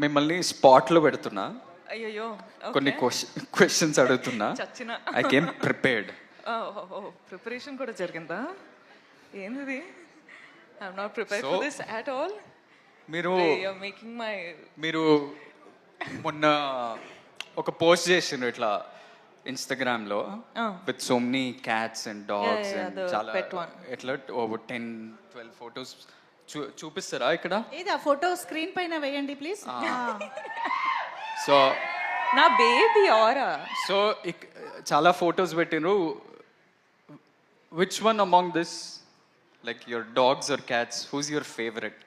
మిమ్మల్ని స్పాట్లో పెడుతున్నా, అయ్యో కొన్ని క్వశ్చన్స్ అడుగుతున్నా. చచ్చిన ఐ కేమ్ ప్రిపేర్డ్. ప్రిపరేషన్ కూడా జరిగిందా? ఏంది? I'm not prepared So, for this at all. మీరు మేకింగ్ మై మీరు మొన్న ఒక పోస్ట్ చేసిండ్రు ఇట్లా ఇన్స్టాగ్రామ్ లో with so many cats and dogs yeah, and the చాలా pet one. ఎట్లా ఓవర్ 10-12 ఫొటోస్ చూపిస్తారా ఇక్కడ? ఏది ఆ ఫోటో స్క్రీన్ పైన వేయండి ప్లీజ్. సో నా బేబీ ఆరా. సో చాలా ఫొటోస్ పెట్టిండ్రు. Which one among this, like your dogs or cats, who's your favourite?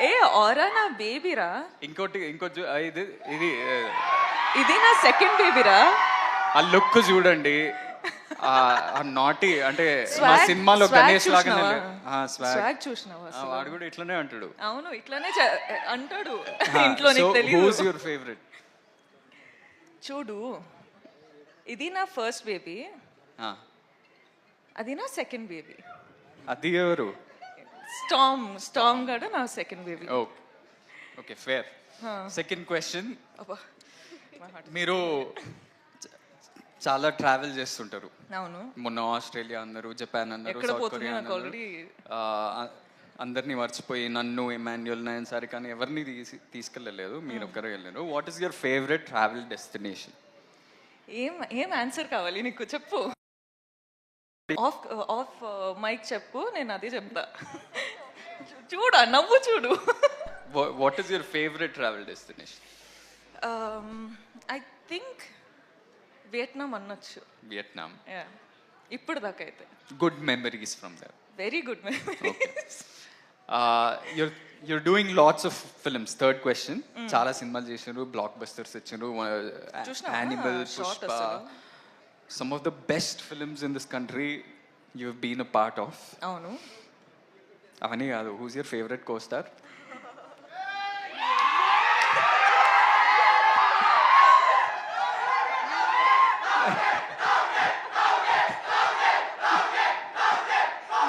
ఏ ఆరా నా బేబీరా. ఇంకోటి ఇది ఇది ఇది నా సెకండ్ బేబీరా. ఆ లుక్ చూడండి, ఆ నాటి అంటే మా Swag- సినిమాలో swag గణేష్ లాగానే చూసినావా? స్వాగ్. స్వాగ్ చూసినావా? వాడు కూడా ఇట్లానే అంటాడు. అవును ఇట్లానే అంటాడు ఇంట్లో. నీకు హూస్ తెలియదు. Your favourite? చూడు, ఇది నా ఫస్ట్ బేబీ, అది నా సెకండ్ బేబీ. అది ఎవరు? స్టామ్ గడ నా second baby. Okay, fair. Second question, అబ్బా. మీరు చాలా ట్రావెల్ చేస్తుంటారు. అవును. మొన్న ఆస్ట్రేలియా అన్నారు, జపాన్ అన్నారు, ఎక్కడ సౌత్ పోతున్నా కొరియా నాకు అన్నారు. already. అందరినీ మర్చిపోయి నన్ను, ఎమాన్యుల్ నయన్ సారి కానీ ఎవరిని తీసుకెళ్ళలేదు, మీరు ఒక్కరే వెళ్ళారు. What is your favourite travel destination? ఏం ఆన్సర్ కావాలి నీకు? చెప్పు. ఆఫ్ మైక్ చెప్పు, నేను అదే చెప్తా. చూడు నవ్వు చూడు. What is your favourite travel destination? I think Vietnam అనొచ్చు. వియట్నాం. ఇప్పుడు దాకా అయితే good memories from there. Very good. you're doing lots of films. Third question, చాలా సినిమాలు చేసినారు, బ్లాక్ బస్టర్స్ ఇచ్చినారు, animal, Pushpa, some of the best films in this country you've been a part of. అవును. అవన్నీ కాదు, who's your favorite co-star?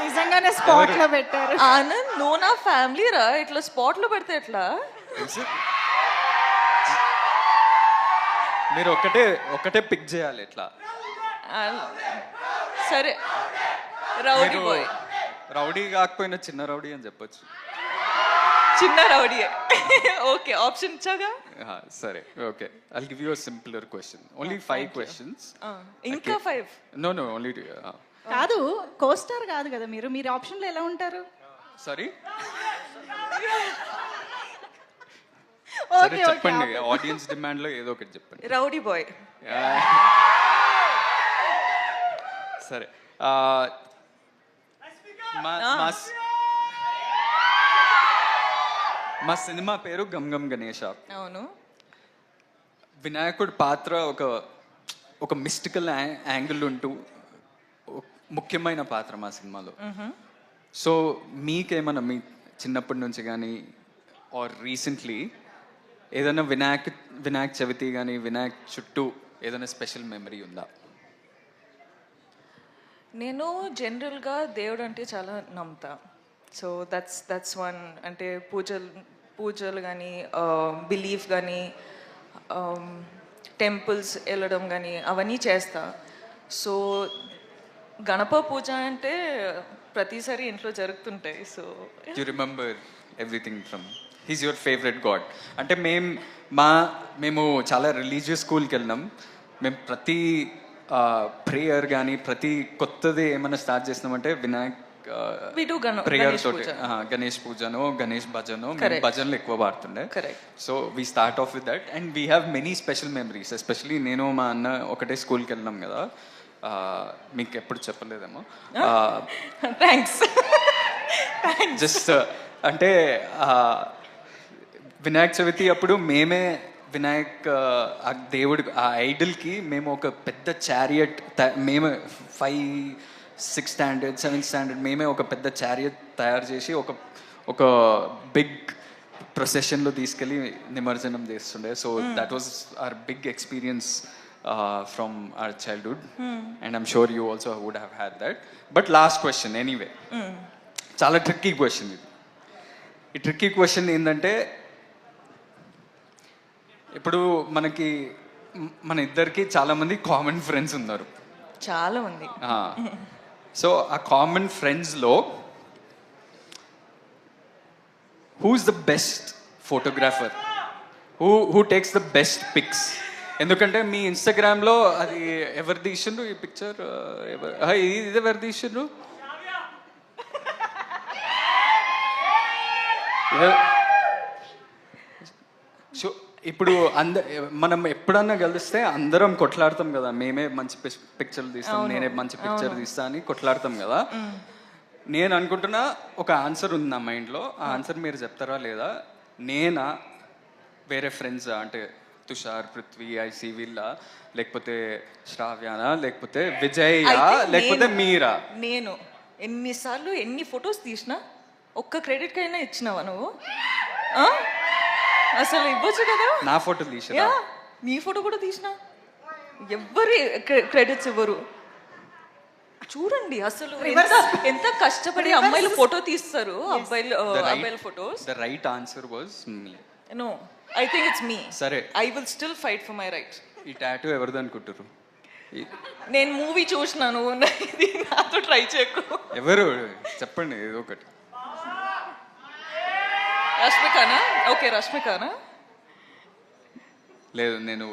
నిజంగానే spot లో పెట్టారు. ఆనంద్, నువ్వు నా ఫ్యామిలీ రా, ఇట్లా స్పాట్ లో పెడితే ఎట్లా? మీరు ఒకటే పిక్ చేయాలి ఎట్లా. సరే, రౌడీ బాయ్. రౌడీ కాకపోయినా చిన్న రౌడీ అని చెప్పొచ్చు. చిన్న రౌడీ. ఓకే, ఆప్షన్ ఇచ్చాగా. సరే, okay. I'll give you a simpler question. Only 5 questions. ఇంకా 5? No, only కాదు, కోస్టార్ కాదు కదా మీరు. మీరు ఆప్షన్ లో ఎలా ఉంటారు? సారీ. ఓకే, చెప్పండి, ఆడియన్స్ డిమాండ్ లో ఏదో ఒకటి చెప్పండి. Rowdy boy. సరే, మా సినిమా పేరు గమ్ గమ్ గణేష. అవును. వినాయకుడి పాత్ర ఒక మిస్టికల్ యాంగిల్ ఉంటూ ముఖ్యమైన పాత్ర మా సినిమాలో. సో మీకేమన్నా మీ చిన్నప్పటి నుంచి కానీ ఆర్ రీసెంట్లీ ఏదైనా వినాయక చవితి కానీ వినాయక్ చుట్టూ ఏదైనా స్పెషల్ మెమరీ ఉందా? నేను జనరల్గా దేవుడు అంటే చాలా నమ్ముతా. So that's one. అంటే పూజలు కానీ, బిలీఫ్ కానీ, టెంపుల్స్ వెళ్ళడం కానీ అవన్నీ చేస్తా. సో గణప పూజ అంటే ప్రతిసారి ఇంట్లో జరుగుతుంటాయి. So you remember everything from he's your favourite God. అంటే మేము చాలా రిలీజియస్ స్కూల్కి వెళ్ళినాం. మేము ప్రతి ప్రేయర్ కానీ ప్రతి కొత్తది ఏమైనా స్టార్ట్ చేసినామంటే వినాయక్ ప్రేయర్ తోటి, గణేష్ పూజను, గణేష్ భజను, భజనలు ఎక్కువ పాడుతుండే. So we start off with that and we have many special memories. Especially నేను మా అన్న ఒకటే స్కూల్కి వెళ్ళినాం కదా, మీకు ఎప్పుడు చెప్పలేదేమో. థ్యాంక్స్. జస్ట్ అంటే వినాయక చవితి అప్పుడు మేమే వినాయక్ ఆ దేవుడి ఆ ఐడల్కి మేము ఒక పెద్ద చారియట్, మేమే 5, 6 స్టాండర్డ్ 7th స్టాండర్డ్ మేమే ఒక పెద్ద చారియట్ తయారు చేసి ఒక బిగ్ ప్రొసెషన్లో తీసుకెళ్ళి నిమజ్జనం చేస్తుండే. So that was our big experience from our childhood, and I'm sure you also would have had that. But last question anyway, చాలా tricky question ఇది. ఈ ట్రిక్కీ క్వశ్చన్ ఏంటంటే ఇప్పుడు మనకి మన ఇద్దరికి చాలామంది కామన్ ఫ్రెండ్స్ ఉన్నారు. చాలా ఉంది. సో ఆ కామన్ ఫ్రెండ్స్లో who's the best photographer, who takes the best pics? ఎందుకంటే మీ ఇన్స్టాగ్రామ్లో అది ఎవరు తీసిండ్రు ఈ పిక్చర్, ఇది ఎవరు తీసిండ్రు? సో ఇప్పుడు మనం ఎప్పుడన్నా కలిస్తే అందరం కొట్లాడతాం కదా, మేమే మంచి పిక్చర్లు తీస్తాం, నేనే మంచి పిక్చర్ తీస్తా అని కొట్లాడతాం కదా. నేను అనుకుంటున్నా ఒక ఆన్సర్ ఉంది నా మైండ్లో, ఆ ఆన్సర్ మీరు చెప్తారా లేదా? నేనా, వేరే ఫ్రెండ్స్ అంటే తుషార్, పృథ్వీ, ఐసి వీళ్ళ, లేకపోతే శ్రావ్యానా, లేకపోతే విజయ్, లేకపోతే మీరా? నేను ఎన్నిసార్లు ఎన్ని ఫొటోస్ తీసినా ఒక్క క్రెడిట్ కైనా ఇచ్చినావా నువ్వు? అసలు ఇవ్వచ్చు కదా. నా ఫోటో తీసినా, నీ ఫోటో కూడా తీసినా, ఎవ్వరి క్రెడిట్స్ ఇవ్వరు. చూడండి అసలు ఎంత కష్టపడి అమ్మాయిలు ఫోటో తీస్తారు, అబ్బాయిల photos. The right answer was me. No, I think it's me. సరే, I will still fight for my right. ఈ టాటూ ఎవరిది అనుకుంటారు? నేను మూవీ చూసినాను, ఇది నాతో ట్రై చేయకు. ఎవరు చెప్పండి ఏదో ఒకటి. రష్మికానా? ఓకే, రష్మికానా? లేదు, నేను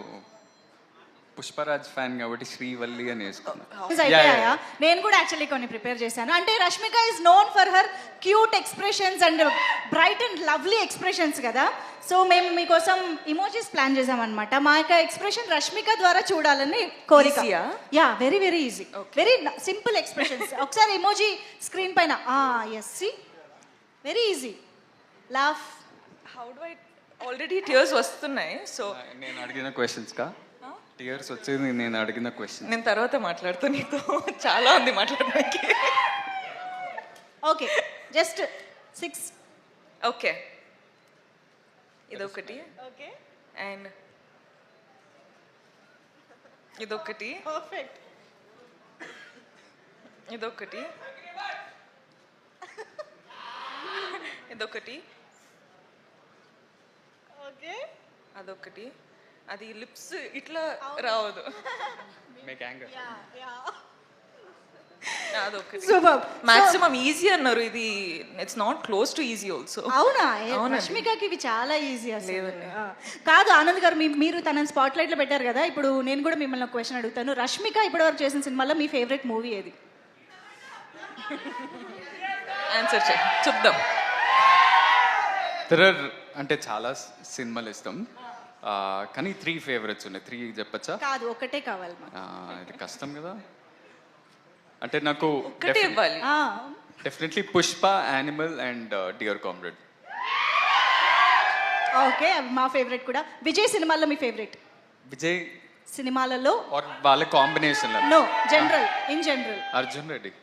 పుష్పరాజ్ ఫ్యాన్ కాబట్టి శ్రీవల్లి అని వేసుకున్నాను. అయిపోయాయా? నేను కూడా యాక్చువల్లీ కొన్ని ప్రిపేర్ చేశాను. అంటే Rashmika is known for her cute expressions and bright and lovely expressions కదా. సో మేము మీకోసం ఇమోజీస్ ప్లాన్ చేసామన్నమాట. మా యొక్క ఎక్స్ప్రెషన్ రష్మిక ద్వారా చూడాలని కోరిక. Yeah, very very easy, very simple expressions. ఒకసారి ఇమోజీ స్క్రీన్ పైన. Yes, see, very easy. Laugh. How do I? Already tears వస్తున్నాయి. సో నేను అడిగిన క్వశ్చన్స్ కా టీయర్స్ వచ్చేది? నేను అడిగిన క్వశ్చన్. నేను తర్వాత మాట్లాడుతూ, నీతో చాలా ఉంది మాట్లాడడానికి. Okay, just 6. ఓకే, ఇదొకటి. ఓకే, అండ్ ఇదొకటి. పర్ఫెక్ట్. ఇదొకటి. ఇదొకటి. ఓకే, అదొకటి. అది లిప్స్ ఇట్లా రావదు. అదొకటి. మాక్సిమం ఈజీ అన్నారు, ఇది it's not close to easy also. అవునా? రష్మికకి ఇవి చాలా ఈజీ అసలు. కాదు ఆనంద్ గారు, మీరు తనని స్పాట్ లైట్ లో పెట్టారు కదా. ఇప్పుడు నేను కూడా మిమ్మల్ని ఒక క్వశ్చన్ అడుగుతాను. రష్మిక ఇప్పటివరకు చేసిన సినిమాలో మీ ఫేవరెట్ మూవీ ఏది? ఆన్సర్ చేయి, చూద్దాం. అంటే చాలా సినిమాలు ఇస్తాం కానీ 3 ఫేవరెట్స్ ఉన్నాయి. 3 చెప్పచ్చా? కాదు, ఒకటే కావాలి. ఇది కష్టం కదా. అంటే నాకు ఒకటే ఇవ్వాలి. Definitely Pushpa, animal and dear comrade. Okay, మా ఫేవరెట్ కూడా. విజయ్ సినిమాల్లో మీ ఫేవరెట్? విజయ్ సినిమాలలో వాళ్ళ combination? No, general, in general. Arjun Reddy.